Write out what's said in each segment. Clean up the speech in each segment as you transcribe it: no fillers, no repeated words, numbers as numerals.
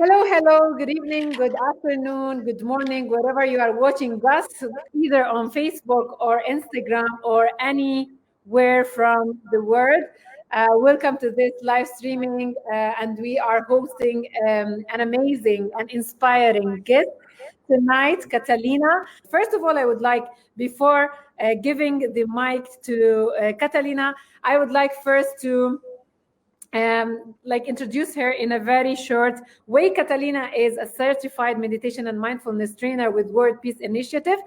Hello, hello, good evening, good afternoon, good morning, wherever you are watching us, either on Facebook or Instagram or anywhere from the world. Welcome to this live streaming, and we are hosting an amazing and inspiring guest tonight, Catalina. First of all, I would like, before giving the mic to Catalina, I would like first to introduce her in a very short way. Catalina is a certified meditation and mindfulness trainer with World Peace Initiative,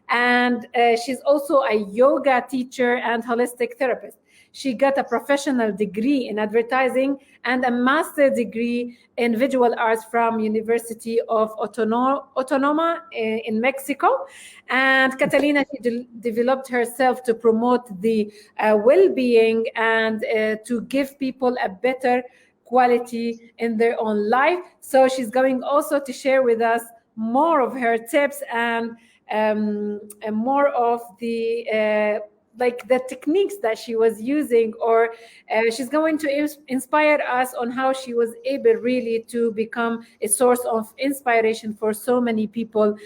and she's also a yoga teacher and holistic therapist. She got a professional degree in advertising and a master degree in visual arts from University of Autonoma in Mexico. And Catalina, she developed herself to promote the well-being and to give people a better quality in their own life. So she's going also to share with us more of her tips and more of the the techniques that she was using, or she's going to inspire us on how she was able really to become a source of inspiration for so many people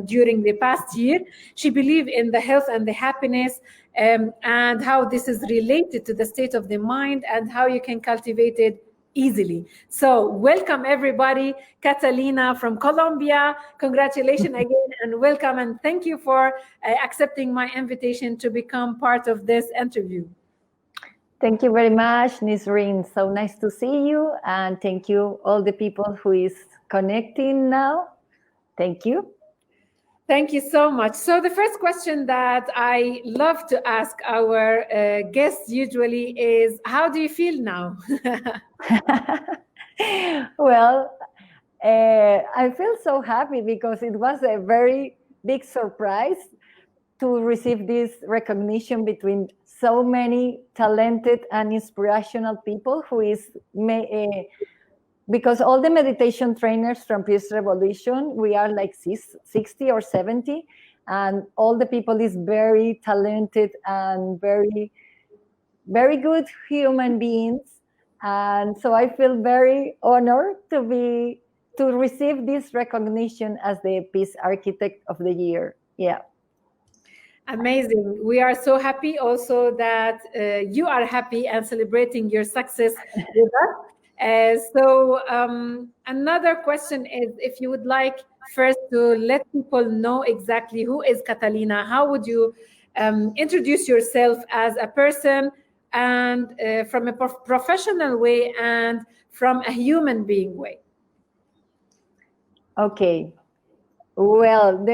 during the past year. She believed in the health and the happiness, and how this is related to the state of the mind and how you can cultivate it easily. So welcome everybody. Catalina from Colombia, congratulations again and welcome, and thank you for accepting my invitation to become part of this interview. Thank you very much, Nisreen. So nice to see you, and thank you all the people who is connecting now. Thank you. Thank you so much. So the first question that I love to ask our guests usually is, how do you feel now? Well, I feel so happy because it was a very big surprise to receive this recognition between so many talented and inspirational people who is because all the meditation trainers from Peace Revolution, we are like 60 or 70, and all the people is very talented and very, very good human beings. And so I feel very honored to receive this recognition as the Peace Architect of the Year. Yeah. Amazing. We are so happy also that you are happy and celebrating your success with us. So another question is, if you would like first to let people know exactly who is Catalina, how would you introduce yourself as a person, and from a professional way and from a human being way? Okay. Well,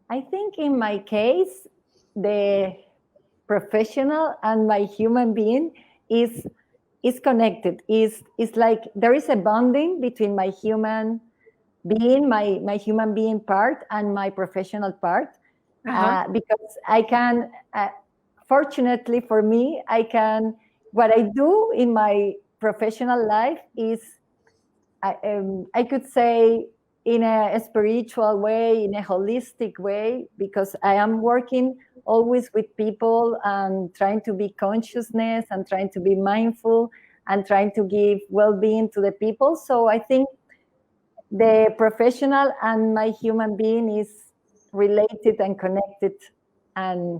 I think in my case, the professional and my human being is connected. Is like there is a bonding between my human being, my human being part, and my professional part. Because I can, fortunately for me, what I do in my professional life is, I could say, in a spiritual way, in a holistic way, because I am working always with people and trying to be consciousness and trying to be mindful and trying to give well-being to the people. So I think the professional and my human being is related and connected, and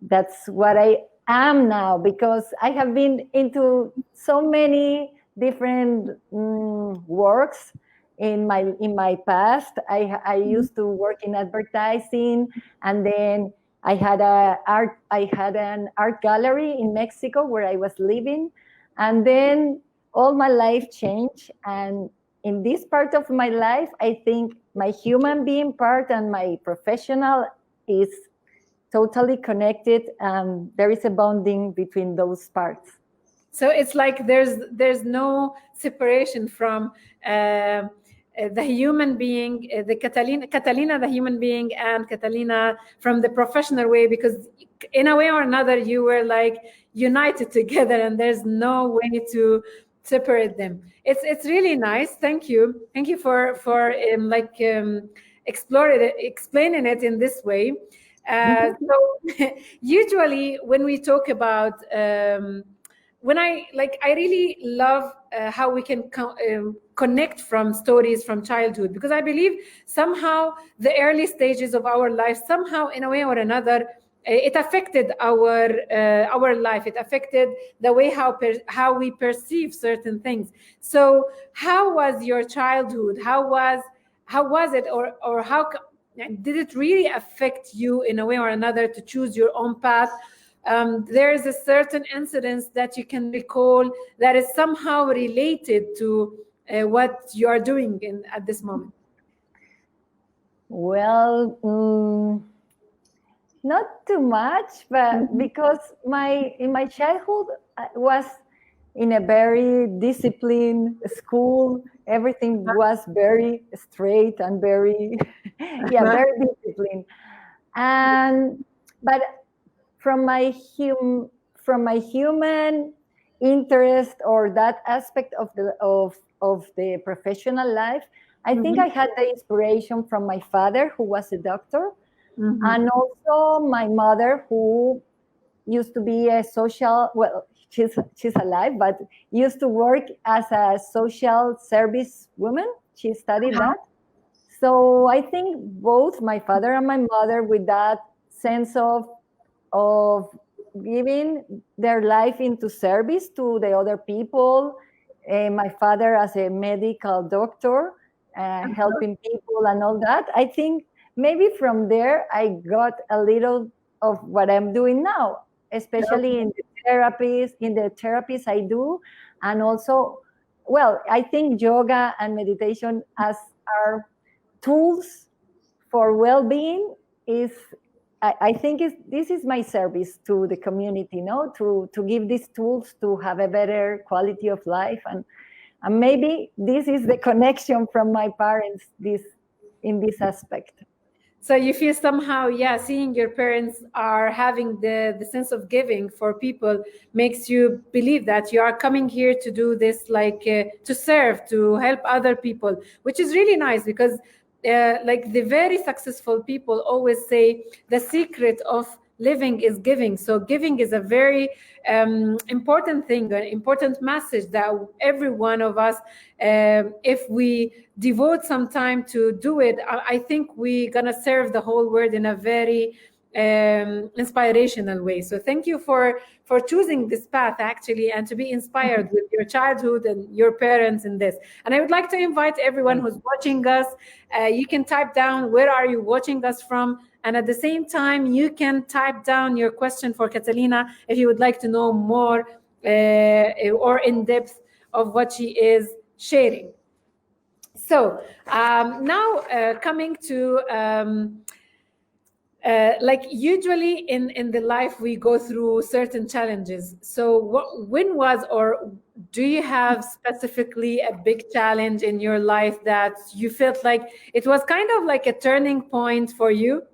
that's what I am now, because I have been into so many different works in my past. I used to work in advertising, and then I had an art gallery in Mexico where I was living, and then all my life changed. And in this part of my life, I think my human being part and my professional is totally connected, and there is a bonding between those parts. So it's like there's no separation from the human being, the Catalina, the human being, and Catalina from the professional way, because in a way or another you were like united together, and there's no way to separate them. It's really nice. Thank you for explaining it in this way. So usually when we talk about when I really love how we can connect from stories from childhood, because I believe somehow the early stages of our life, somehow in a way or another, it affected our life. It affected the way how we perceive certain things. So how was your childhood? How was it, or how did it really affect you in a way or another to choose your own path? There is a certain incident that you can recall that is somehow related to what you are doing at this moment. Well, not too much, but because in my childhood I was in a very disciplined school. Everything was very straight and very, very disciplined. And but from my human interest, or that aspect of the professional life, I think I had the inspiration from my father, who was a doctor, and also my mother, who used to be a social, well, she's alive, but used to work as a social service woman. She studied that. So I think both my father and my mother, with that sense of giving their life into service to the other people. My father as a medical doctor, helping people and all that. I think maybe from there I got a little of what I'm doing now, especially in the therapies I do. And also, well, I think yoga and meditation as are tools for well-being is, I think this is my service to the community, to give these tools to have a better quality of life. And maybe this is the connection from my parents in this aspect. So you feel somehow, seeing your parents are having the sense of giving for people makes you believe that you are coming here to do this, to serve, to help other people, which is really nice, because the very successful people always say the secret of living is giving. So giving is a very important thing, an important message that every one of us, if we devote some time to do it, I think we're gonna serve the whole world in a very inspirational way. So thank you for choosing this path, actually, and to be inspired with your childhood and your parents in this. And I would like to invite everyone who's watching us, you can type down where are you watching us from, and at the same time you can type down your question for Catalina if you would like to know more or in depth of what she is sharing. So now coming to usually in the life we go through certain challenges. So when was, or do you have specifically a big challenge in your life that you felt like it was kind of like a turning point for you?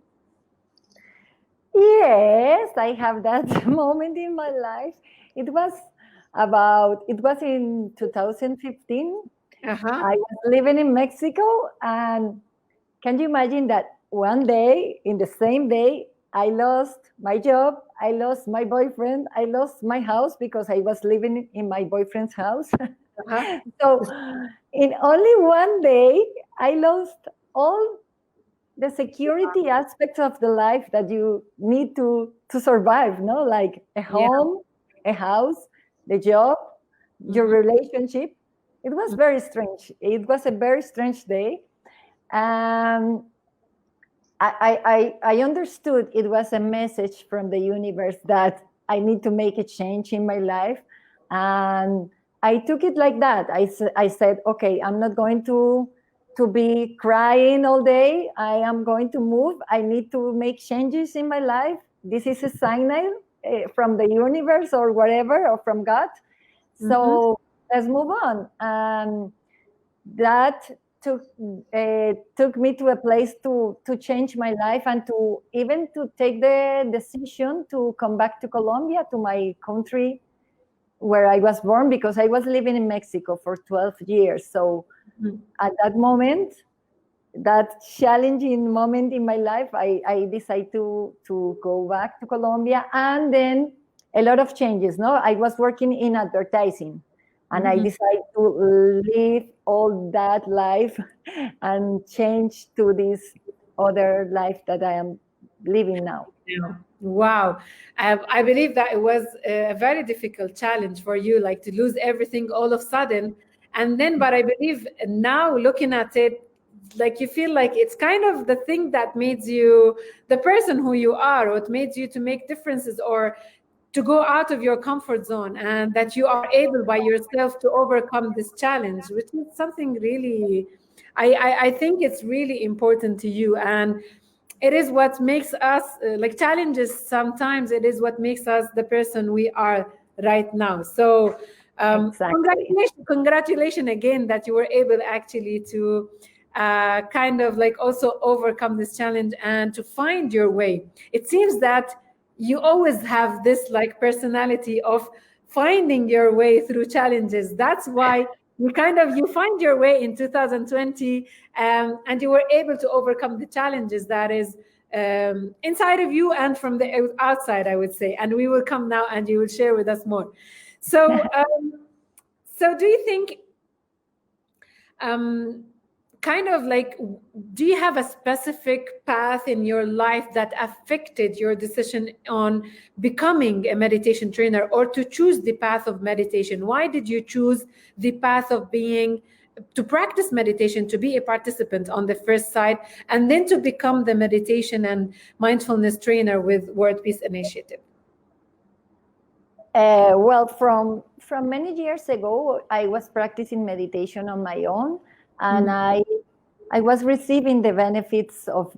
Yes, I have that moment in my life. It was in 2015. I was living in Mexico, and can you imagine that one day, in the same day, I lost my job, I lost my boyfriend, I lost my house because I was living in my boyfriend's house. So in only one day, I lost all the security aspects of the life that you need to survive, like a home, a house, the job, your relationship. It was very strange. It was a very strange day. And I understood it was a message from the universe that I need to make a change in my life. And I took it like that. I said, okay, I'm not going to be crying all day. I am going to move. I need to make changes in my life. This is a signal from the universe or whatever, or from God. So let's move on. And that took me to a place to change my life, and to even to take the decision to come back to Colombia, to my country where I was born, because I was living in Mexico for 12 years. So at that moment, that challenging moment in my life, I decided to go back to Colombia. And then a lot of changes. No, I was working in advertising, and I decided to leave all that life and change to this other life that I am living now. Yeah. Wow. I believe that it was a very difficult challenge for you, like to lose everything all of a sudden. And then, but I believe now looking at it, like you feel like it's kind of the thing that made you the person who you are, or it made you to make differences or to go out of your comfort zone, and that you are able by yourself to overcome this challenge, which is something really, I think it's really important to you. And it is what makes us like challenges. Sometimes it is what makes us the person we are right now. So Exactly. congratulations again that you were able actually to kind of like also overcome this challenge and to find your way. It seems that you always have this like personality of finding your way through challenges. That's why you find your way in 2020, and you were able to overcome the challenges that is inside of you and from the outside, I would say. And we will come now and you will share with us more. So so do you think kind of like, do you have a specific path in your life that affected your decision on becoming a meditation trainer, or to choose the path of meditation? Why did you choose the path of being to practice meditation, to be a participant on the first side, and then to become the meditation and mindfulness trainer with World Peace Initiative? Well, from many years ago, I was practicing meditation on my own, and I was receiving the benefits of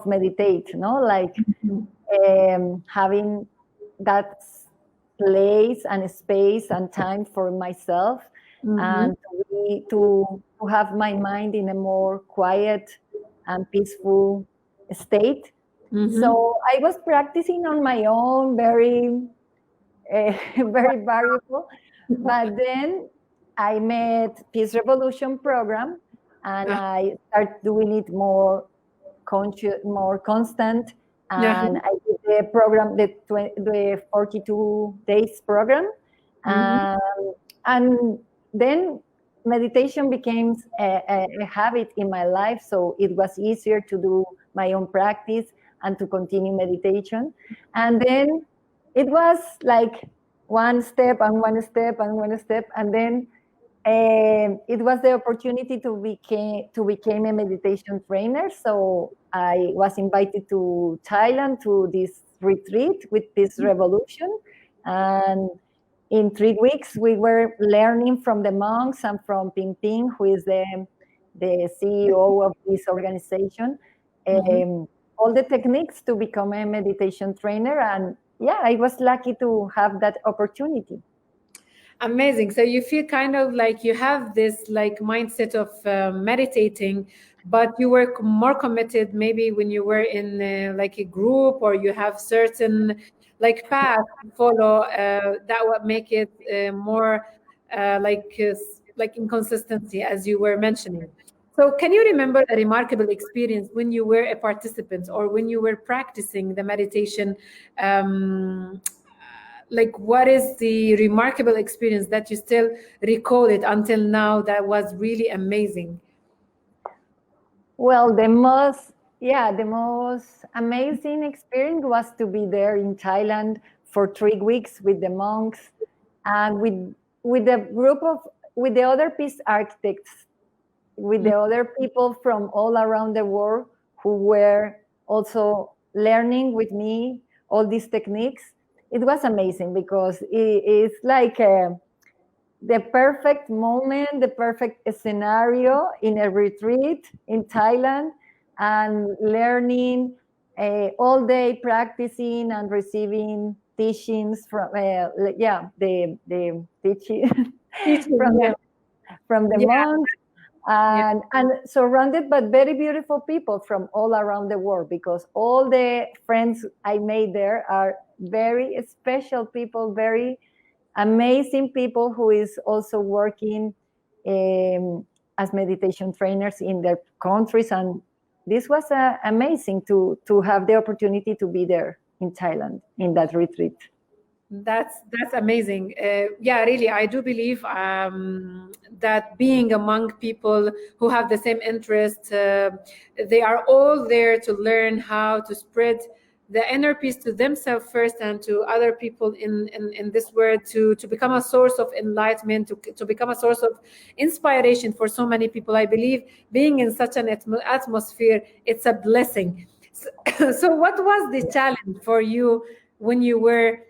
meditate, like having that place and space and time for myself, and to have my mind in a more quiet and peaceful state. So I was practicing on my own, very variable. But then I met Peace Revolution program, and I started doing it more conscious, more constant. And I did the program, the 42 days program. And then meditation became a habit in my life. So it was easier to do my own practice and to continue meditation. And then it was like one step and one step and one step. And then it was the opportunity to become a meditation trainer. So I was invited to Thailand to this retreat with Peace Revolution. And in 3 weeks, we were learning from the monks and from Ping Ping, who is the CEO of this organization, all the techniques to become a meditation trainer. And yeah, I was lucky to have that opportunity. Amazing. So you feel kind of like you have this like mindset of meditating, but you were more committed maybe when you were in like a group, or you have certain like path to follow that would make it more like inconsistency, as you were mentioning. So can you remember a remarkable experience when you were a participant or when you were practicing the meditation? Like, what is the remarkable experience that you still recall it until now that was really amazing? Well, the most amazing experience was to be there in Thailand for 3 weeks with the monks and with the other peace architects, with the other people from all around the world who were also learning with me all these techniques. It was amazing because it's like the perfect moment, the perfect scenario in a retreat in Thailand, and learning all day, practicing and receiving teachings from the teaching from the monks. And surrounded by very beautiful people from all around the world, because all the friends I made there are very special people, very amazing people who is also working as meditation trainers in their countries. And this was amazing to have the opportunity to be there in Thailand in that retreat. That's amazing. Yeah, really, I do believe that being among people who have the same interests, they are all there to learn how to spread the inner peace to themselves first and to other people in this world, to become a source of enlightenment, to become a source of inspiration for so many people. I believe being in such an atmosphere, it's a blessing. So what was the challenge for you when you were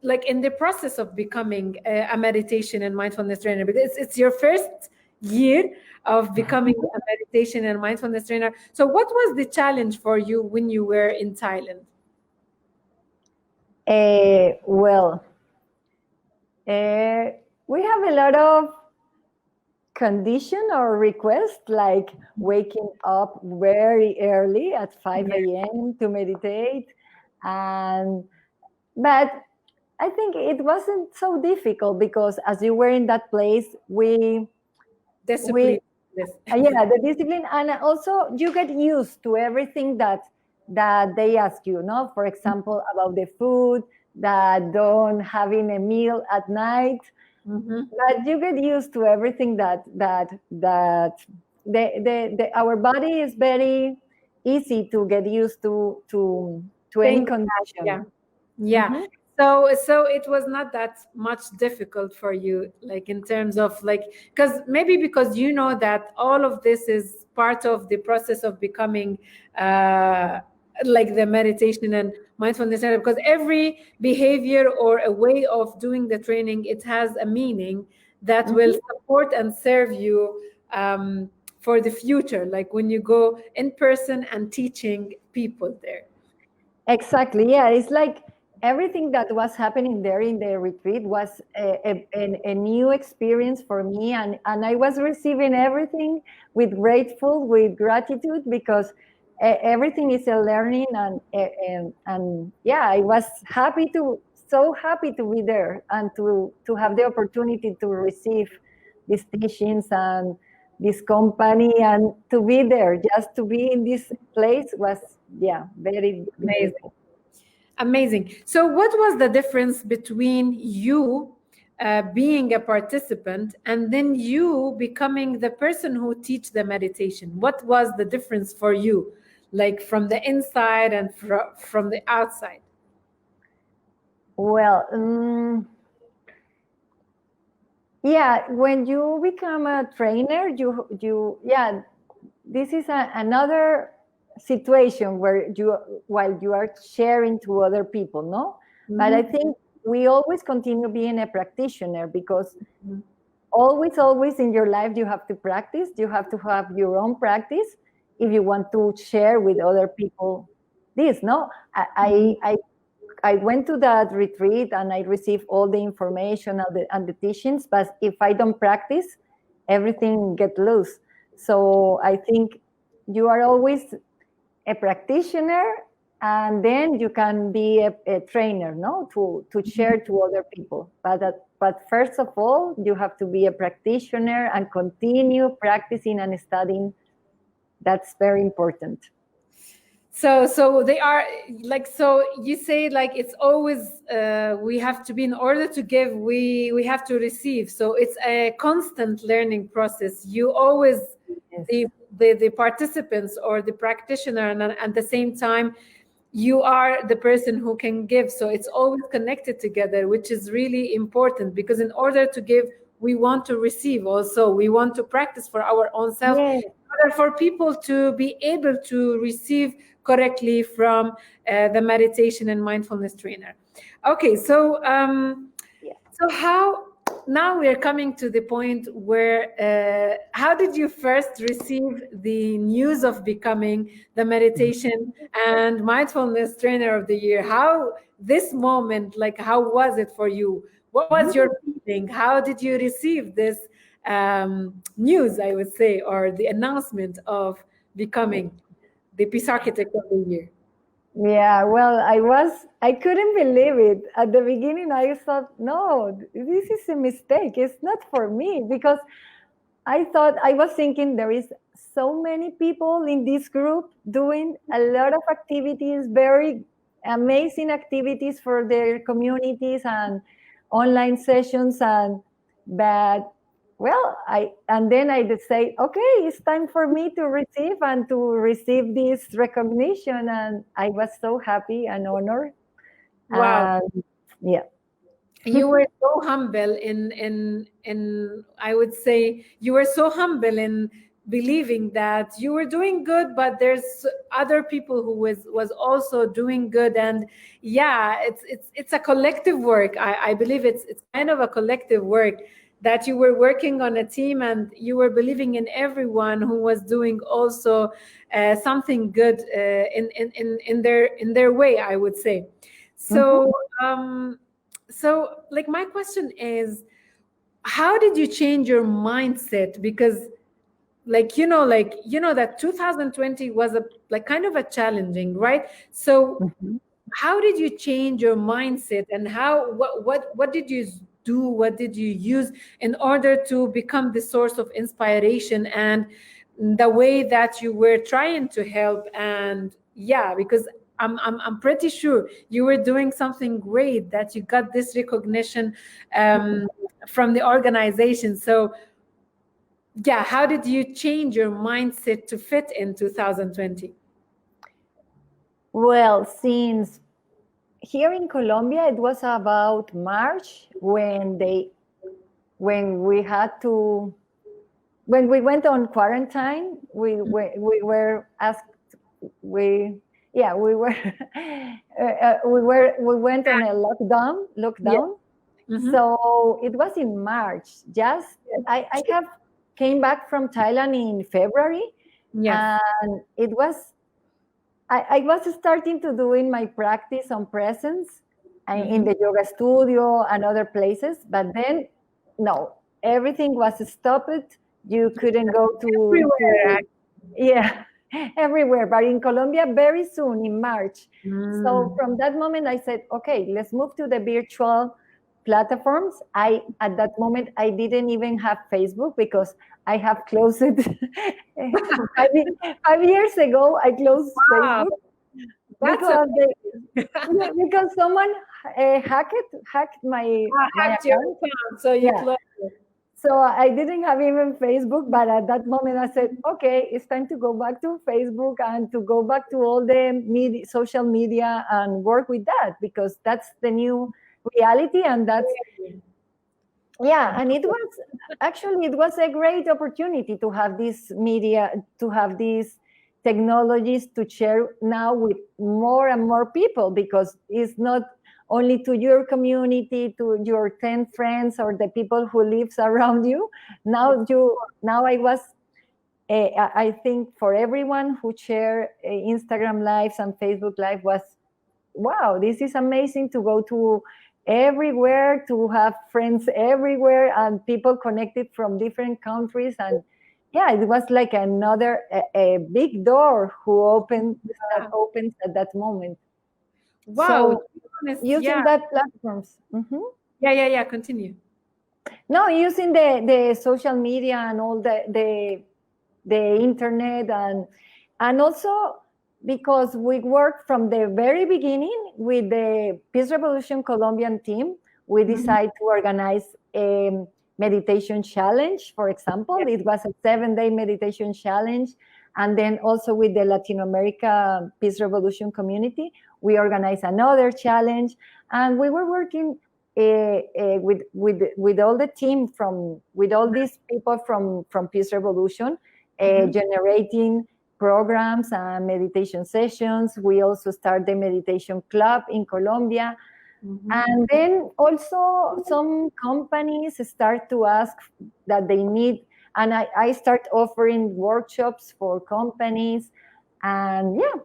like in the process of becoming a meditation and mindfulness trainer? Because it's your first year of becoming a meditation and mindfulness trainer. So what was the challenge for you when you were in Thailand? Well, we have a lot of condition or request, like waking up very early at 5 a.m. to meditate. But I think it wasn't so difficult because as you were in that place, Discipline. yeah, the discipline, and also you get used to everything that they ask you, no? For example, about the food, that don't having a meal at night. But you get used to everything that our body is very easy to get used to any condition. Yeah. So it was not that much difficult for you, like in terms of like, because maybe because you know that all of this is part of the process of becoming like the meditation and mindfulness center, because every behavior or a way of doing the training, it has a meaning that will support and serve you for the future, like when you go in person and teaching people there. Exactly. Yeah, it's like everything that was happening there in the retreat was a new experience for me, and I was receiving everything with gratitude, because everything is a learning, and yeah, I was so happy to be there and to have the opportunity to receive these teachings and this company, and to be there, just to be in this place was, yeah, very beautiful. Amazing. So what was the difference between you being a participant and then you becoming the person who teach the meditation? What was the difference for you, like from the inside and from the outside? Well, yeah, when you become a trainer, yeah, this is another situation where while you are sharing to other people, no? But I think we always continue being a practitioner, because always in your life you have to practice. You have to have your own practice if you want to share with other people this, no? I went to that retreat and I received all the information and the teachings, but if I don't practice, everything get loose. So I think you are always a practitioner, and then you can be a trainer, no, to share to other people. But first of all, you have to be a practitioner and continue practicing and studying. That's very important. So they are like, so you say like it's always we have to be, in order to give, we have to receive. So it's a constant learning process. You always, Yes. the participants or the practitioner, and at the same time you are the person who can give. So it's always connected together, which is really important, because in order to give, we want to receive also. We want to practice for our own self, Yes. in order for people to be able to receive correctly from the meditation and mindfulness trainer. Okay, so so how, now we are coming to the point where how did you first receive the news of becoming the meditation and mindfulness trainer of the year? How this moment, like how was it for you? What was your feeling? How did you receive this news, I would say, or the announcement of becoming the peace architect of the year? Yeah, well, I couldn't believe it. At the beginning, I thought, no, this is a mistake. It's not for me, because I was thinking there is so many people in this group doing a lot of activities, very amazing activities for their communities and online sessions. But well, then I decided, okay, it's time for me to receive this recognition, and I was so happy and honored. Wow. Yeah. You were so humble in I would say you were so humble in believing that you were doing good, but there's other people who was also doing good. And yeah, it's a collective work. I believe it's kind of a collective work, that you were working on a team and you were believing in everyone who was doing also something good in their way, I would say. So so like my question is, how did you change your mindset? Because like that 2020 was a like kind of a challenging, right? So how did you change your mindset, and what did you do, what did you use in order to become the source of inspiration and the way that you were trying to help? And yeah, because I'm pretty sure you were doing something great, that you got this recognition from the organization. So yeah, how did you change your mindset to fit in 2020? Well, since here in Colombia, it was about March when we went on quarantine. We were asked, we were we went on a lockdown. Mhm. So it was in March. I have came back from Thailand in February, Yes. and it was I was starting to doing my practice on presence in the yoga studio and other places, but then no, everything was stopped. You couldn't go Everywhere. yeah, everywhere. But in Colombia, very soon in March. So Mm. from that moment, I said, okay, let's move to the virtual platforms. At that moment I didn't even have Facebook because I have closed it 5 years ago. I closed Wow, Facebook that's because someone hacked my hacked your account. account, so you Yeah. closed it. So I didn't have even Facebook, but at that moment I said, okay, it's time to go back to Facebook and to go back to all the social media and work with that, because that's the new reality. And that's, yeah, and it was a great opportunity to have this media, to have these technologies to share now with more and more people, because it's not only to your community, to your 10 friends or the people who lives around you. Now I think for everyone who share Instagram lives and Facebook live was, wow, this is amazing to go to everywhere, to have friends everywhere and people connected from different countries. And yeah, it was like a big door that opens at that moment. Wow. So honest, using that platforms. Yeah, continue. No, using the social media and all the internet, and also because we worked from the very beginning with the Peace Revolution Colombian team, we decided to organize a meditation challenge. For example, it was a 7-day meditation challenge. And then also with the Latin America Peace Revolution community, we organized another challenge. And we were working with all the team with all these people from Peace Revolution, generating programs and meditation sessions. We also started the meditation club in Colombia. And then also some companies start to ask that they need, and I start offering workshops for companies. And yeah,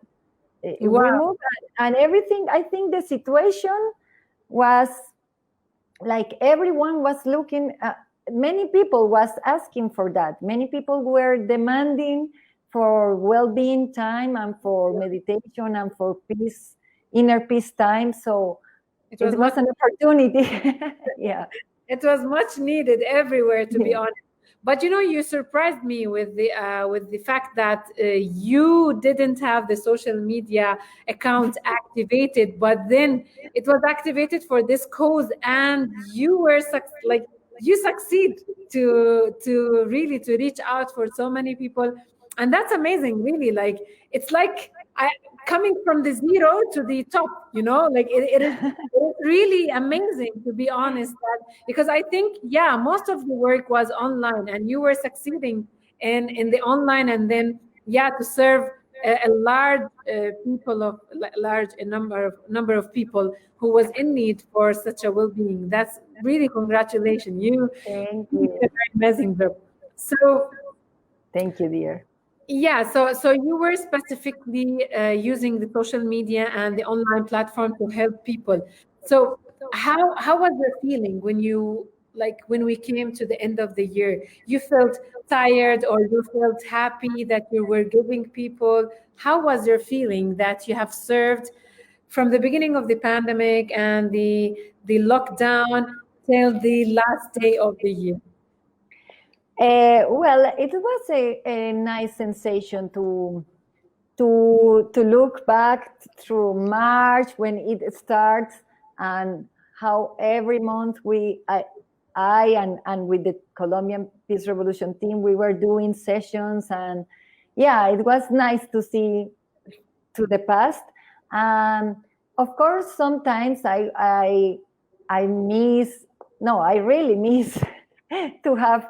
we moved, and everything. I think the situation was like everyone was looking, many people was asking for that. Many people were demanding for well-being time and for meditation and for peace, inner peace time. So it was an opportunity. Yeah, it was much needed everywhere, to be honest. But you surprised me with the fact that you didn't have the social media account activated, but then it was activated for this cause, and you were like you succeed to really to reach out for so many people, and that's amazing. Really, like it's like coming from the zero to the top. Like it is really amazing, to be honest, because I think, yeah, most of the work was online and you were succeeding in the online, and then, yeah, to serve a large number of people who was in need for such a well-being. That's really congratulations. You Thank did you. a very amazing job. So Thank you, dear. yeah, so you were specifically using the social media and the online platform to help people. So how was your feeling when we came to the end of the year? You felt tired, or you felt happy that you were giving people? How was your feeling that you have served from the beginning of the pandemic and the lockdown till the last day of the year? Well, it was a nice sensation to look back through March when it starts, and how every month I and with the Colombian Peace Revolution team, we were doing sessions, and yeah, it was nice to see to the past. And of course, sometimes I miss, no, I really miss to have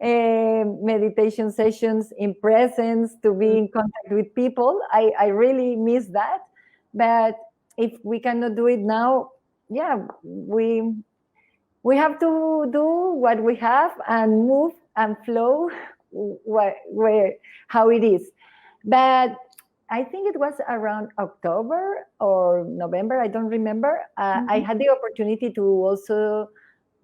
meditation sessions in presence, to be in contact with people. I really miss that. But if we cannot do it now, yeah, we have to do what we have and move and flow how it is. But I think it was around October or November, I don't remember. I had the opportunity to also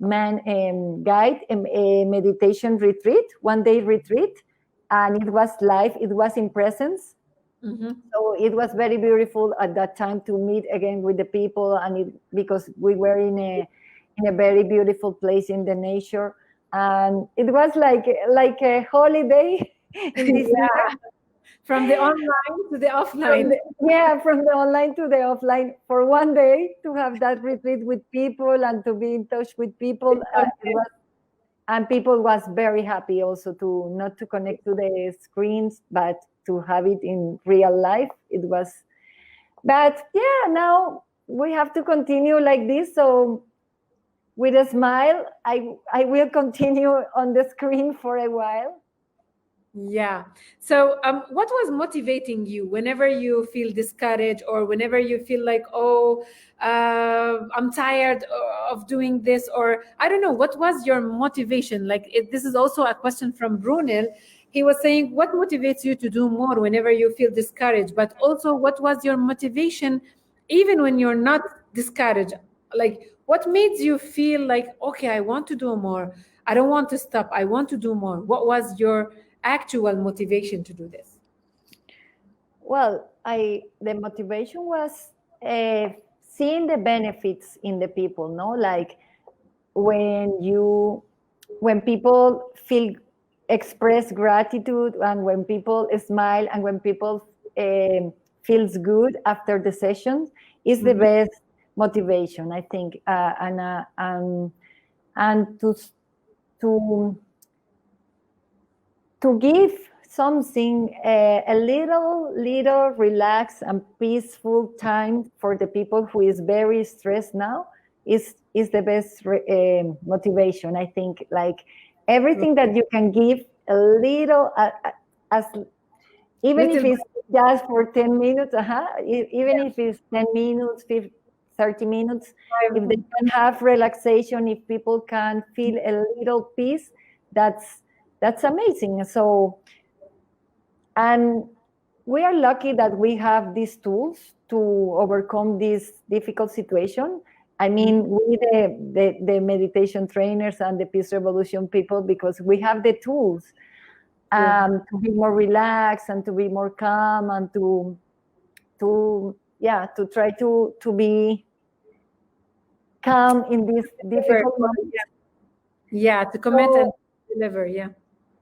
guide a meditation retreat, 1-day retreat, and it was live, it was in presence. So it was very beautiful at that time to meet again with the people, and because we were in a very beautiful place in the nature, and it was like a holiday in this Yeah. From the online to the offline. from the online to the offline for 1 day, to have that retreat with people and to be in touch with people. And people was very happy also to not to connect to the screens, but to have it in real life. It was, but yeah, now we have to continue like this. So with a smile, I will continue on the screen for a while. Yeah. So what was motivating you whenever you feel discouraged, or whenever you feel like, oh, I'm tired of doing this, or I don't know, what was your motivation? Like, this is also a question from Brunel. He was saying, what motivates you to do more whenever you feel discouraged? But also, what was your motivation even when you're not discouraged? Like, what made you feel like, okay, I want to do more. I don't want to stop. I want to do more. What was your actual motivation to do this? Well, the motivation was seeing the benefits in the people, no? Like when people express gratitude, and when people smile, and when people feels good after the session, is the best motivation, I think. And to give something, a little relaxed and peaceful time for the people who is very stressed now, is the best motivation, I think. Like everything that you can give a little, as even if it's just for 10 minutes, even if it's 10 minutes, 30 minutes, if they can have relaxation, if people can feel a little peace, that's amazing. So, and we are lucky that we have these tools to overcome this difficult situation. I mean, we the meditation trainers and the Peace Revolution people, because we have the tools to be more relaxed and to be more calm, and to try to be calm in this difficult moment. Yeah, to commit and deliver. Yeah.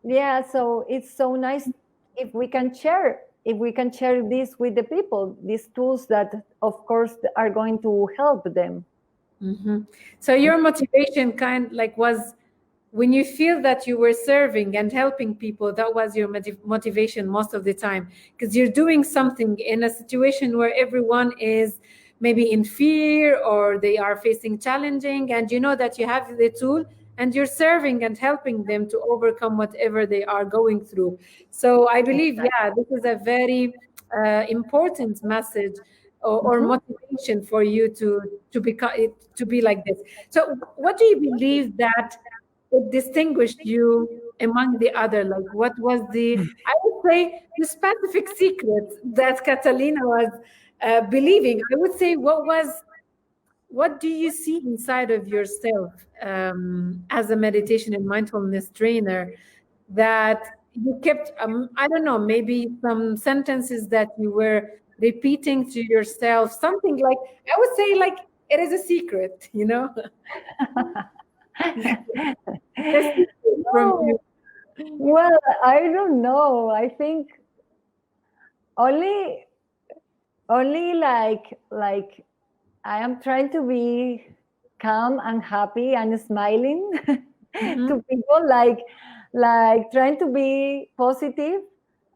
Yeah, so it's so nice if we can share this with the people, these tools that of course are going to help them. Mhm. So your motivation was when you feel that you were serving and helping people, that was your motivation most of the time, because you're doing something in a situation where everyone is maybe in fear or they are facing challenging, and you know that you have the tool and you're serving and helping them to overcome whatever they are going through. So I believe, yeah, this is a very important message or Mhm. motivation for you to become to be like this. So what do you believe that it distinguished you among the other? Like, what was I would say, the specific secret that Catalina was believing? I would say, what do you see inside of yourself as a meditation and mindfulness trainer that you kept, I don't know, maybe some sentences that you were repeating to yourself, something like, I would say, like, it is a secret, you know? A secret from No, you. well, I don't know. I think only like I am trying to be calm and happy and smiling Mhm, to people, like trying to be positive.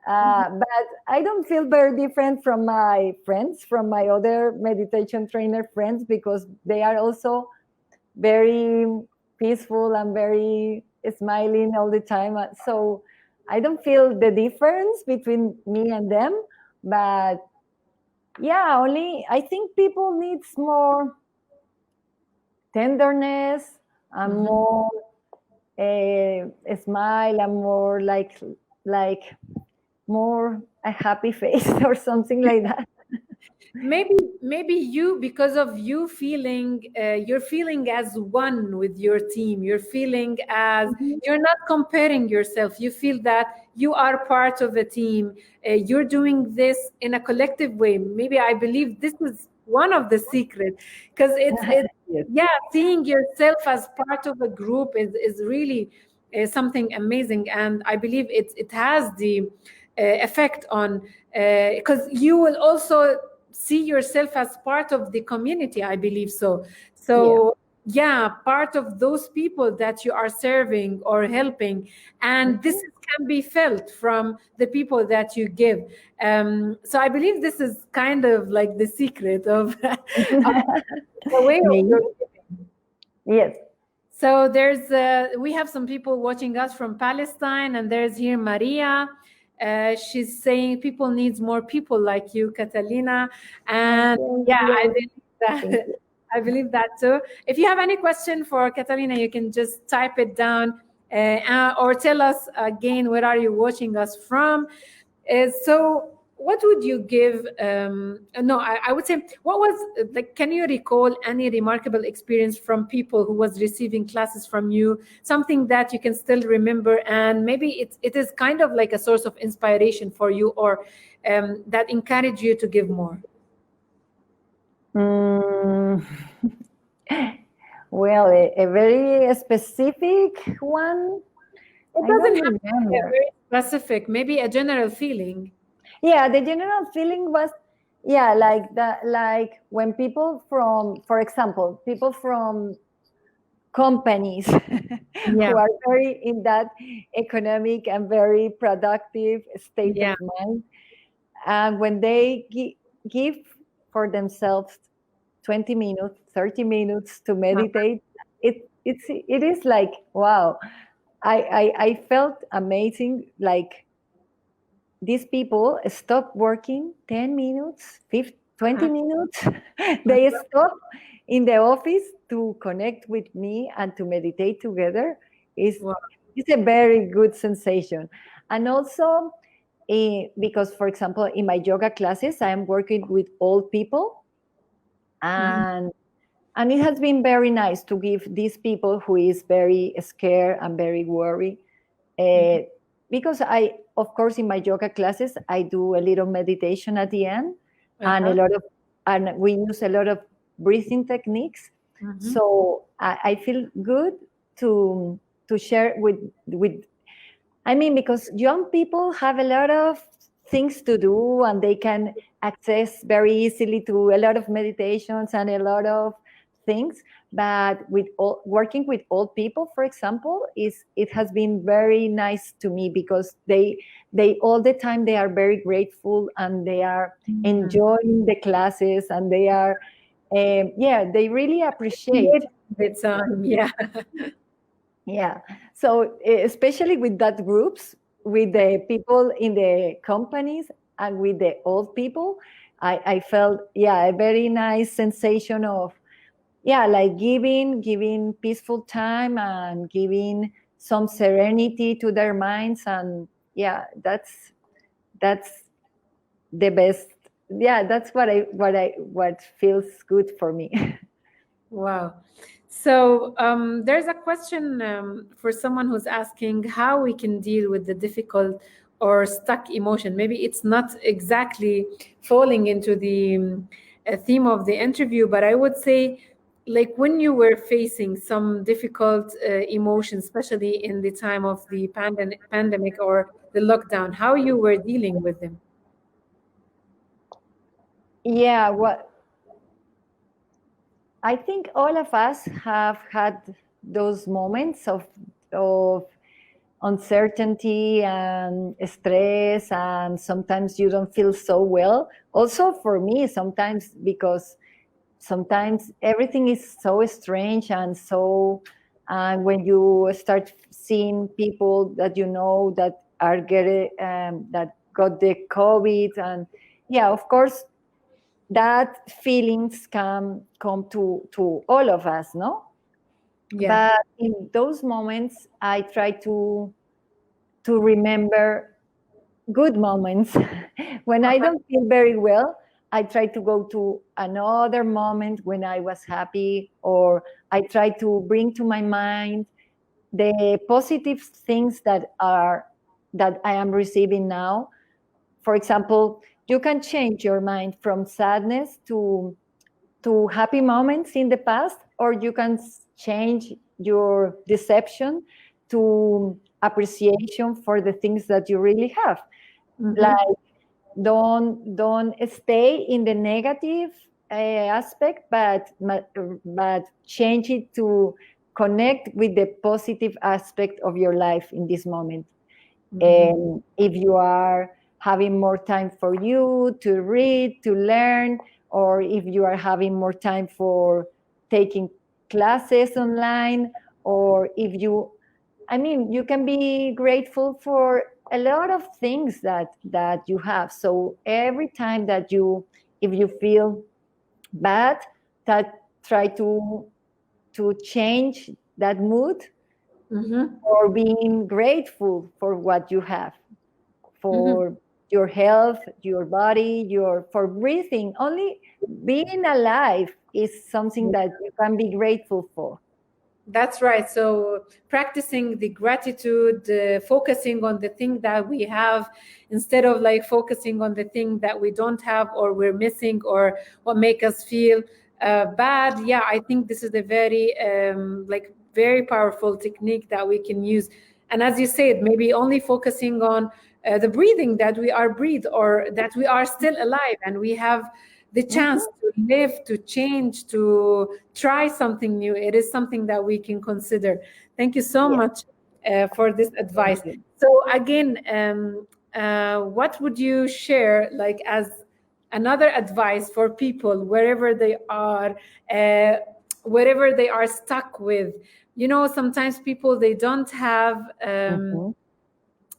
mhm. But I don't feel very different from my friends, from my other meditation trainer friends, because they are also very peaceful and very smiling all the time. So I don't feel the difference between me and them. But yeah, only I think people needs more tenderness and Mhm. more a smile and more like more a happy face or something like that. Maybe you, because of you feeling, you're feeling as one with your team, you're feeling as, Mhm. you're not comparing yourself, you feel that you are part of a team, you're doing this in a collective way. Maybe I believe this is one of the secrets, because it's Yes. yeah, seeing yourself as part of a group is really something amazing, and I believe it has the effect on, because you will also see yourself as part of the community, I believe so. Yeah. So yeah, part of those people that you are serving or helping, and this Mhm. can be felt from the people that you give. So I believe this is kind of like the secret of, of the way of Me? your. Yes. So we have some people watching us from Palestine, and there's here Maria. She's saying people needs more people like you, Catalina, Oh, and thank yeah, I you. believe Thank that. you. I believe that too. If you have any question for Catalina, you can just type it down, or tell us again where are you watching us from. So what would you give, no, I would say, what was, like, can you recall any remarkable experience from people who was receiving classes from you, something that you can still remember, and maybe it is kind of like a source of inspiration for you, or that encourage you to give more? Mm, well, a very specific one. It I doesn't don't have to be a remember. very specific, maybe a general feeling. Yeah, the general feeling was, yeah, like that, like when people from, for example, people from companies Yeah, who are very in that economic and very productive state yeah. of mind, and when they give for themselves 20 minutes, 30 minutes to meditate, it is like, wow. I felt amazing, like these people stop working 10 minutes, 50, 20 minutes. They stop in the office to connect with me and to meditate together. Is Wow. it's a very good sensation. And also, because, for example, in my yoga classes, I am working with old people, Mhm. and it has been very nice to give these people who is very scared and very worried, uh, because I, of course, in my yoga classes, I do a little meditation at the end, and Uh-huh. and we use a lot of breathing techniques. So I feel good to share with I mean, because young people have a lot of things to do and they can access very easily to a lot of meditations and a lot of things. But working with old people, for example, it has been very nice to me because they all the time they are very grateful and they are enjoying the classes and they are they really appreciate. It's yeah. Yeah. So especially with that groups, with the people in the companies and with the old people, I felt a very nice sensation of like giving peaceful time and giving some serenity to their minds, and that's the best. That's what feels good for me. Wow. So there's a question for someone who's asking how we can deal with the difficult or stuck emotion. Maybe it's not exactly falling into the theme of the interview, but I would say, like when you were facing some difficult emotions, especially in the time of the pandemic or the lockdown, how you were dealing with them. Yeah, what I think all of us have had those moments of uncertainty and stress, and sometimes you don't feel so well. Also for me, sometimes, because sometimes everything is so strange and so when you start seeing people that you know that are getting that got the COVID, and of course that feelings come to all of us, no? Yeah. But in those moments I try to remember good moments. When I don't feel very well, I try to go to another moment when I was happy, or I try to bring to my mind the positive things that I am receiving now. For example, you can change your mind from sadness to happy moments in the past, or you can change your deception to appreciation for the things that you really have. Like, don't stay in the negative aspect, but change it to connect with the positive aspect of your life in this moment. And if you are having more time for you to read, to learn, or if you are having more time for taking classes online, or if you, I mean, you can be grateful for a lot of things that you have. So every time that if you feel bad, that try to change that mood for being grateful for what you have, for your health, your body, for breathing. Only being alive is something that you can be grateful for. That's right. So practicing the gratitude, focusing on the thing that we have instead of like focusing on the thing that we don't have or we're missing or what make us feel bad. Yeah, I think this is a very very powerful technique that we can use. And as you said, maybe only focusing on the breathing, that we are breathe or that we are still alive and we have the chance to live, to change, to try something new. It is something that we can consider. Thank you so much for this advice. So again, what would you share like as another advice for people wherever they are, wherever they are stuck with? You know, sometimes people, they don't have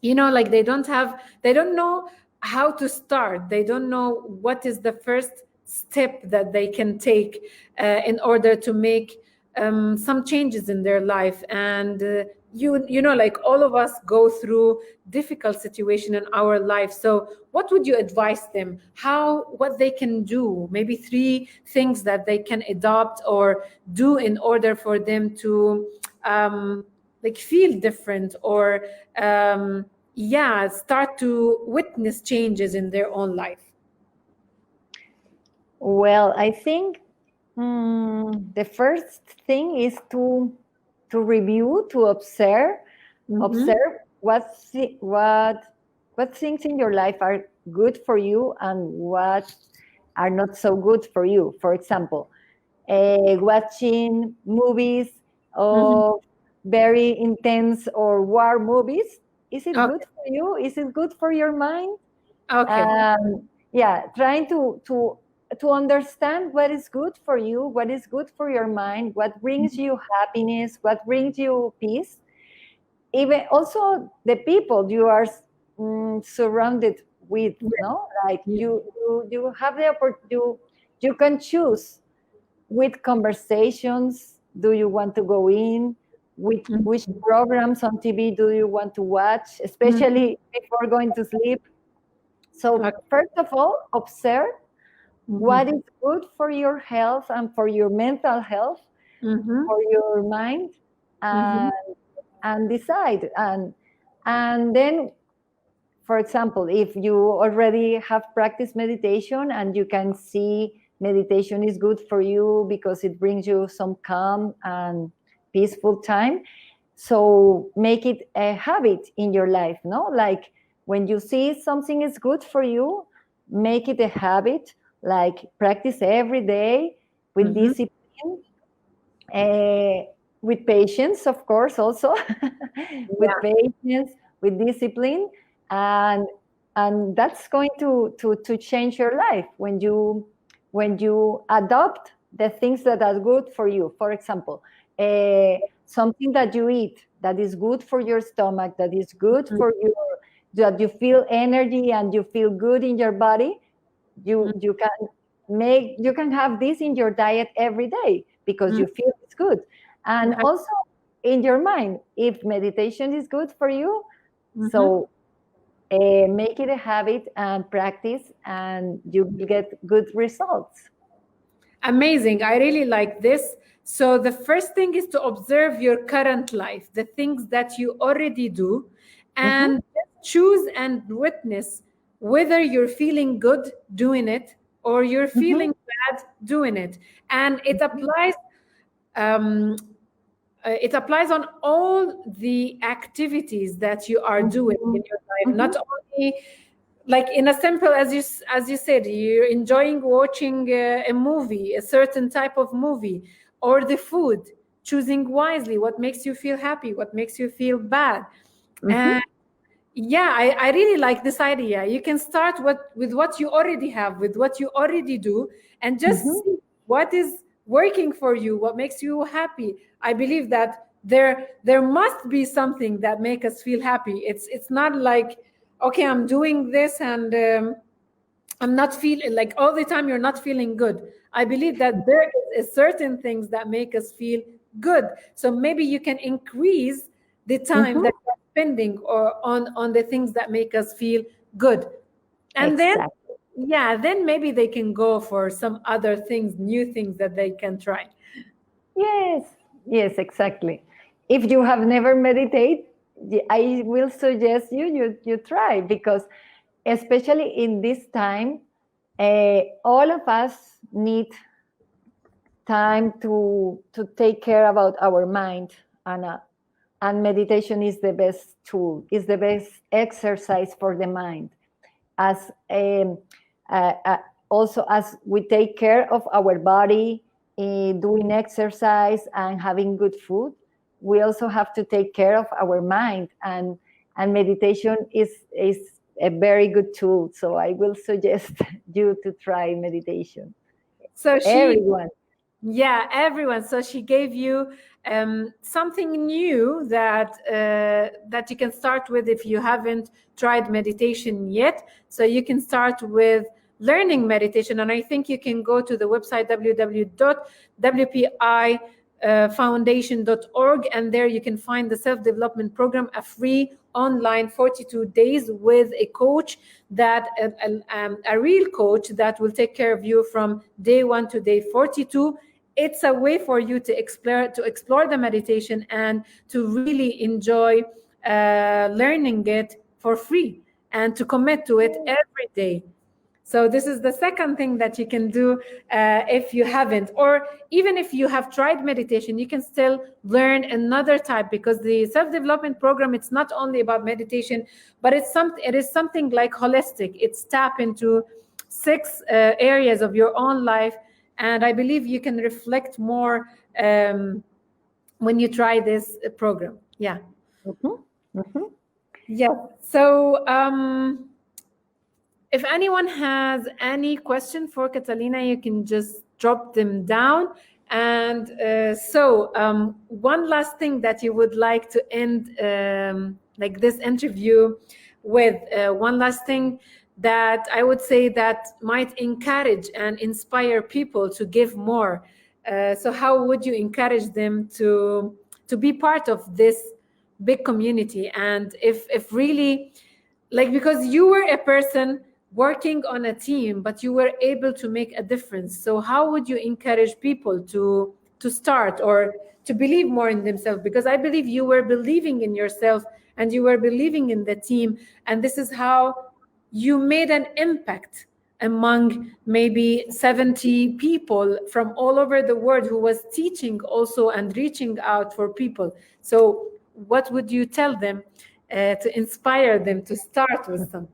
like they don't know how to start. They don't know what is the first step that they can take in order to make some changes in their life. And like all of us go through difficult situation in our life. So what would you advise them, what they can do, maybe 3 things that they can adopt or do in order for them to like feel different or start to witness changes in their own life? Well, I think the first thing is to review, to observe what things in your life are good for you and what are not so good for you. For example, watching movies of very intense or war movies. Is it Okay. good for you? Is it good for your mind? Okay. Yeah, trying to understand what is good for you, what is good for your mind, what brings you happiness, what brings you peace. Even also the people you are surrounded with, no, like you have the opportunity, you can choose which conversations do you want to go in, which programs on TV do you want to watch, especially before going to sleep. So Okay. first of all, observe what is good for your health and for your mental health, for your mind, and decide. And then, for example, if you already have practiced meditation and you can see meditation is good for you because it brings you some calm and peaceful time, so make it a habit in your life, no? Like when you see something is good for you, make it a habit, like practice every day with discipline, with patience, of course, also with patience, with discipline, and that's going to change your life when you adopt the things that are good for you. For example, something that you eat that is good for your stomach, that is good for your, that you feel energy and you feel good in your body. You can have this in your diet every day because you feel it's good. And also in your mind, if meditation is good for you, so make it a habit and practice, and you will get good results. Amazing. I really like this. So the first thing is to observe your current life, the things that you already do, and choose and witness whether you're feeling good doing it or you're feeling bad doing it. And it applies on all the activities that you are doing in your life, not only like in a simple, as you said, you're enjoying watching a movie, a certain type of movie, or the food, choosing wisely what makes you feel happy, what makes you feel bad. And yeah, I really like this idea. You can start with what you already have, with what you already do, and just see what is working for you, what makes you happy. I believe that there must be something that make us feel happy. It's not like, okay, I'm doing this and I'm not feeling like all the time you're not feeling good. I believe that there is certain things that make us feel good. So maybe you can increase the time that you're spending or on the things that make us feel good. And then then maybe they can go for some other things, new things that they can try. Yes, exactly. If you have never meditated, I will suggest you try, because especially in this time, all of us need time to take care about our mind, and meditation is the best tool, is the best exercise for the mind. As also as we take care of our body, doing exercise and having good food, we also have to take care of our mind, and meditation is a very good tool. So I will suggest you to try meditation. So everyone. Yeah, everyone. So she gave you something new that that you can start with if you haven't tried meditation yet. So you can start with learning meditation, and I think you can go to the website www.wpifoundation.org, and there you can find the self-development program, a free online 42 days with a coach, that a real coach that will take care of you from day 1 to day 42. It's a way for you to explore the meditation and to really enjoy learning it for free and to commit to it every day. So this is the second thing that you can do if you haven't, or even if you have tried meditation, you can still learn another type, because the self-development program, it's not only about meditation, but it is something like holistic. It's tap into 6 areas of your own life, and I believe you can reflect more when you try this program. Yeah. Yeah. So if anyone has any question for Catalina, you can just drop them down. And one last thing that you would like to end like this interview with, one last thing that I would say that might encourage and inspire people to give more. So how would you encourage them to be part of this big community? And if really, like, because you were a person working on a team, but you were able to make a difference. So how would you encourage people to start or to believe more in themselves? Because I believe you were believing in yourself and you were believing in the team. And this is how you made an impact among maybe 70 people from all over the world who was teaching also and reaching out for people. So what would you tell them to inspire them to start with something?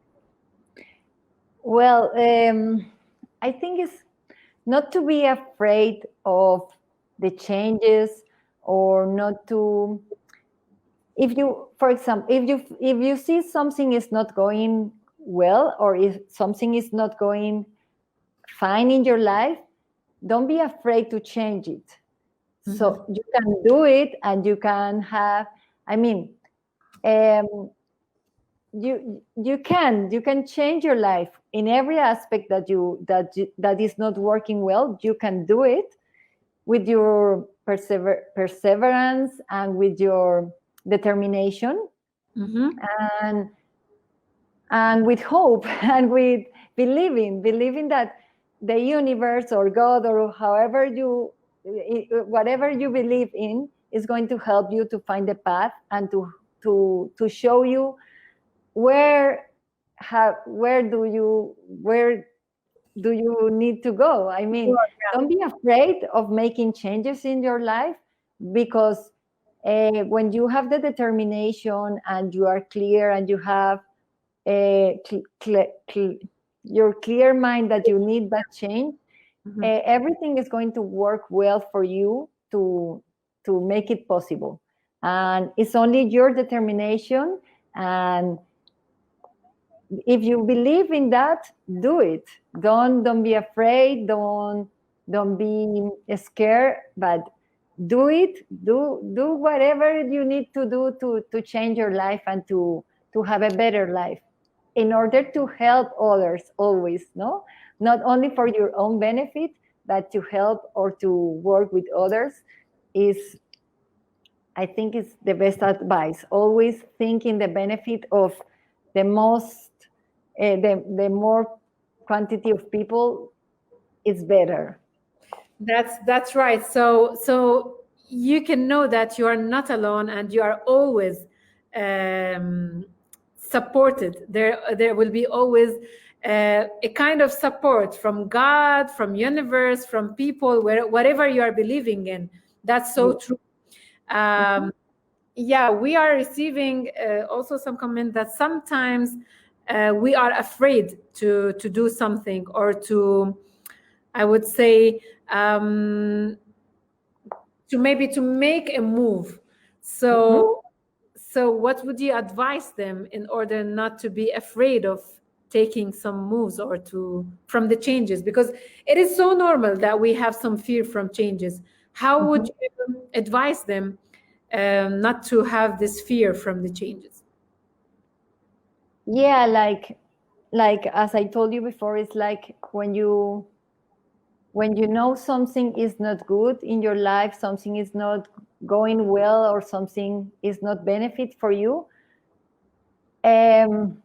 Well, I think it's not to be afraid of the changes, or not to, if you, for example, if you see something is not going well, or if something is not going fine in your life, don't be afraid to change it. So you can do it, and you can have, I mean, you can change your life in every aspect that is not working well. You can do it with your perseverance and with your determination, and with hope, and with believing that the universe or God, or whatever you believe in, is going to help you to find the path, and to show you where do you need to go. I mean, don't be afraid of making changes in your life, because when you have the determination, and you are clear, and you have your clear mind that you need that change, everything is going to work well for you to make it possible. And it's only your determination, and if you believe in that, do it. Don't be afraid. Don't be scared. But do it. Do whatever you need to do to change your life, and to have a better life, in order to help others always. No, not only for your own benefit, but to help or to work with others is, I think, is the best advice. Always think in the benefit of the more quantity of people is better. That's right. So you can know that you are not alone, and you are always supported. There will be always a kind of support from God, from universe, from people, whatever you are believing in. That's so true. Yeah, we are receiving also some comment that sometimes we are afraid to do something, or to, I would say, to make a move. So what would you advise them in order not to be afraid of taking some moves, or from the changes? Because it is so normal that we have some fear from changes. How would you advise them not to have this fear from the changes? Yeah, like as I told you before, it's like when you know something is not good in your life, something is not going well, or something is not benefit for you, have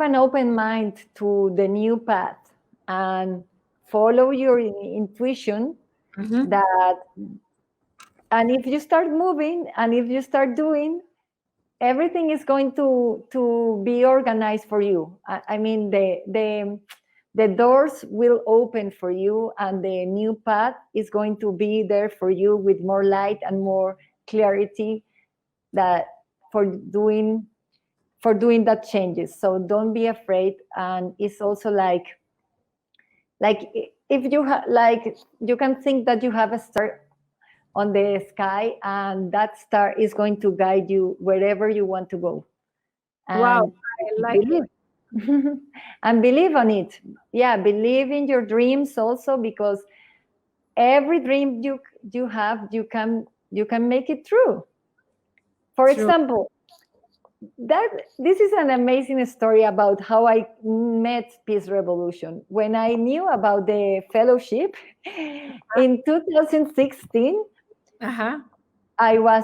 an open mind to the new path, and follow your intuition. And if you start moving, and if you start doing, everything is going to be organized for you. I mean, the doors will open for you, and the new path is going to be there for you with more light and more clarity that for doing that changes. So don't be afraid. And it's also like if you like, you can think that you have a star on the sky, and that star is going to guide you wherever you want to go. And wow, I like it. And believe on it. Yeah, believe in your dreams also, because every dream you have, you can make it true. For example, this is an amazing story about how I met Peace Revolution. When I knew about the fellowship in 2016, I was,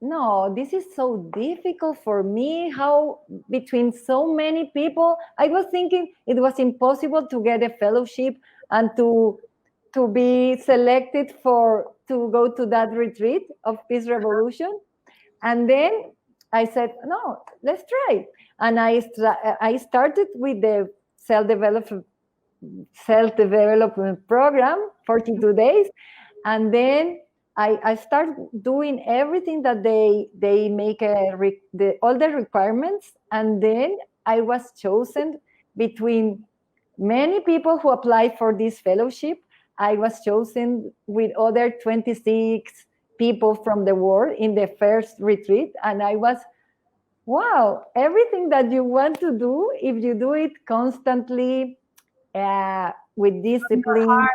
no, this is so difficult for me. How between so many people, I was thinking it was impossible to get a fellowship and to be selected to go to that retreat of Peace Revolution. And then I said, no, let's try. And I started with the self-development program, 42 days. And then I started doing everything that they make all the requirements. And then I was chosen between many people who applied for this fellowship. I was chosen with other 26 people from the world in the first retreat. And I was, wow, everything that you want to do, if you do it constantly with discipline,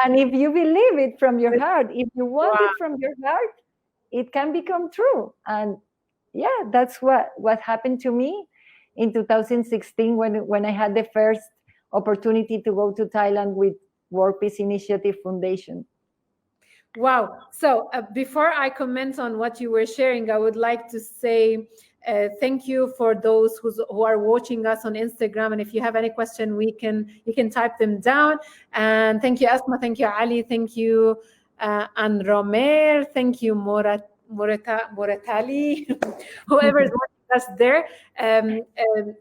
and if you believe it from your heart, if you want it from your heart, it can become true. And yeah, that's what happened to me in 2016 when I had the first opportunity to go to Thailand with World Peace Initiative Foundation. Wow. So before I comment on what you were sharing, I would like to say thank you for those who are watching us on Instagram. And if you have any question, you can type them down. And thank you, Asma. Thank you, Ali. Thank you, Ann Romer. Thank you, Moratali. Whoever is watching us there.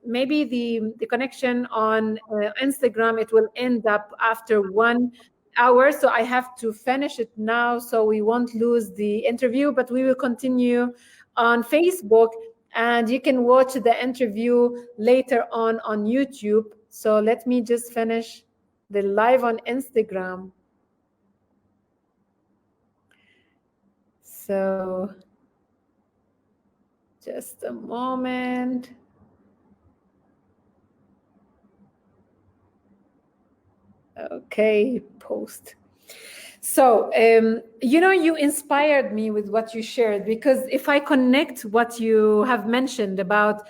Maybe the connection on Instagram, it will end up after 1 hour, so I have to finish it now so we won't lose the interview, but we will continue on Facebook, and you can watch the interview later on YouTube. So let me just finish the live on Instagram. So just a moment. Okay, post. So, you inspired me with what you shared, because if I connect what you have mentioned about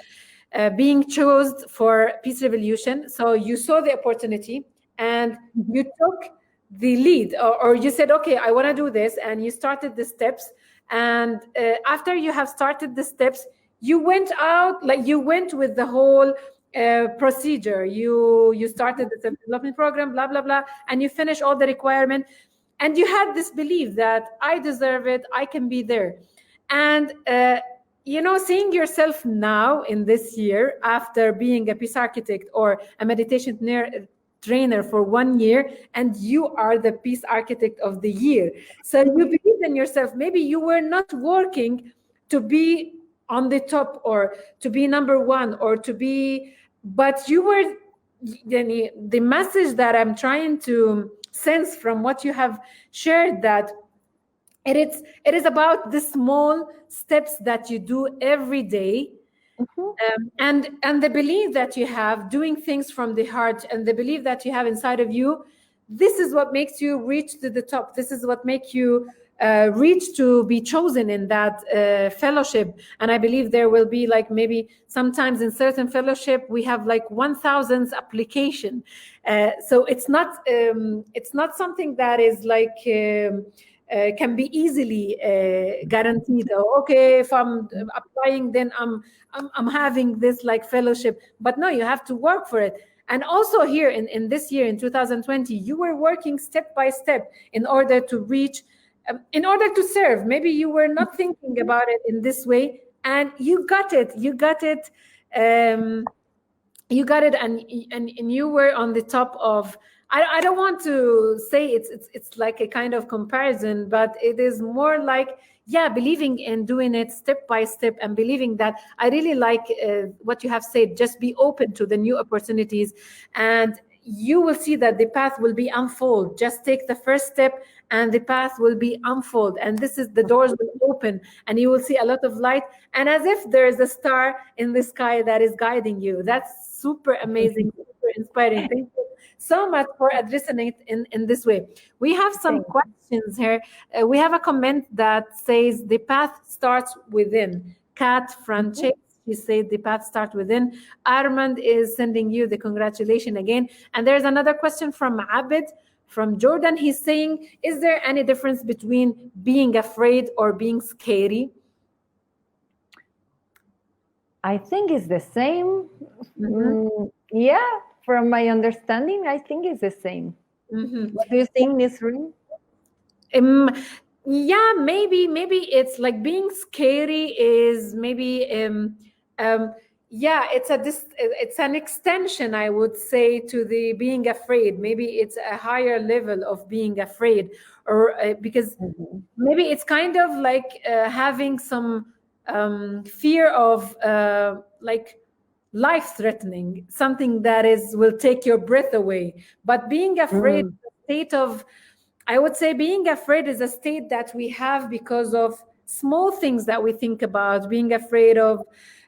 being chosen for Peace Revolution, so you saw the opportunity and you took the lead, or you said, okay, I want to do this, and you started the steps. And after you have started the steps, you went out, like you went with the whole procedure. You started the self-development program, blah, blah, blah, and you finished all the requirement. And you had this belief that I deserve it, I can be there. And, seeing yourself now in this year, after being a peace architect or a meditation trainer for 1 year, and you are the peace architect of the year. So you believe in yourself. Maybe you were not working to be on the top or to be number one or to be, but you were, the message that I'm trying to sense from what you have shared, that it is about the small steps that you do every day. And the belief that you have, doing things from the heart, and the belief that you have inside of you, this is what makes you reach to the top. This is what makes you reach to be chosen in that fellowship. And I believe there will be, like, maybe sometimes in certain fellowship we have like 1,000 application. So it's not something that is like can be easily guaranteed. Okay, if I'm applying, then I'm having this like fellowship. But no, you have to work for it. And also here in this year, in 2020, you were working step by step in order to reach, in order to serve. Maybe you were not thinking about it in this way, and you got it. You got it. You got it, and you were on the top of. I don't want to say it's like a kind of comparison, but it is more like, yeah, believing in doing it step by step, and believing that I really like what you have said. Just be open to the new opportunities, and you will see that the path will be unfold. Just take the first step and the path will be unfold, and this is the doors will open, and you will see a lot of light, and as if there is a star in the sky that is guiding you. That's super amazing, super inspiring. Thank you so much for addressing it in this way. We have some questions here. We have a comment that says the path starts within. Kat Francesca, she said the path starts within. Armand is sending you the congratulations again. And there's another question from Abid from Jordan. He's saying, is there any difference between being afraid or being scary? I think it's the same. Yeah, from my understanding, I think it's the same. What do you think, Nisreen? Yeah, maybe it's like being scary is maybe yeah, it's an extension, I would say, to the being afraid. Maybe it's a higher level of being afraid, or because maybe it's kind of like having some fear of like life-threatening, something that will take your breath away. But being afraid is a state of, I would say being afraid is a state that we have because of small things that we think about. Being afraid of,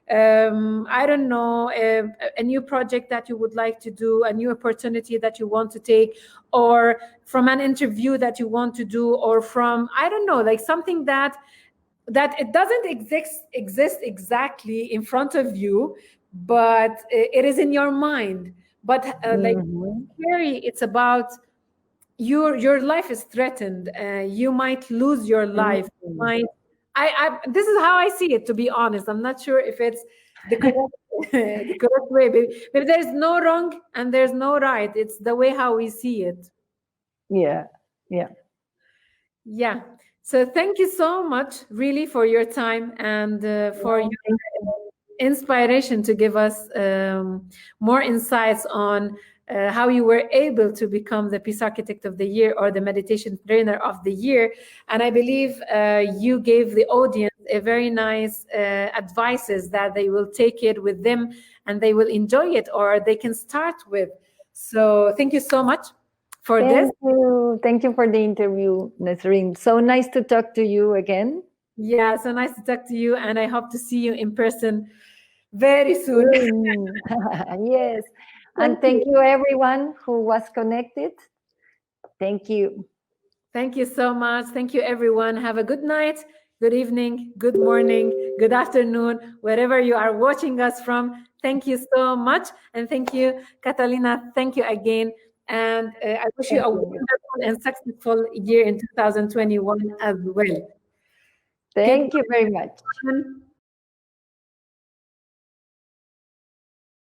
I don't know, a new project that you would like to do, a new opportunity that you want to take, or from an interview that you want to do, or from, I don't know, like something that it doesn't exist exactly in front of you, but it is in your mind. But like scary, it's about your life is threatened. You might lose your life. This is how I see it, to be honest. I'm not sure if it's the correct, the correct way. Maybe there's no wrong and there's no right. It's the way how we see it. Yeah. So thank you so much, really, for your time and for your inspiration to give us more insights on how you were able to become the Peace Architect of the Year or the Meditation Trainer of the Year. And I believe you gave the audience a very nice advices that they will take it with them and they will enjoy it, or they can start with. So thank you so much for this. Thank you for the interview, Nasreen. So nice to talk to you again. Yeah, so nice to talk to you, and I hope to see you in person very soon. Yes. And thank you everyone who was connected. Thank you. Thank you so much. Thank you, everyone. Have a good night, good evening, good morning, good afternoon, wherever you are watching us from. Thank you so much. And thank you, Catalina. Thank you again. And I wish you a wonderful and successful year in 2021 as well. Thank you very much.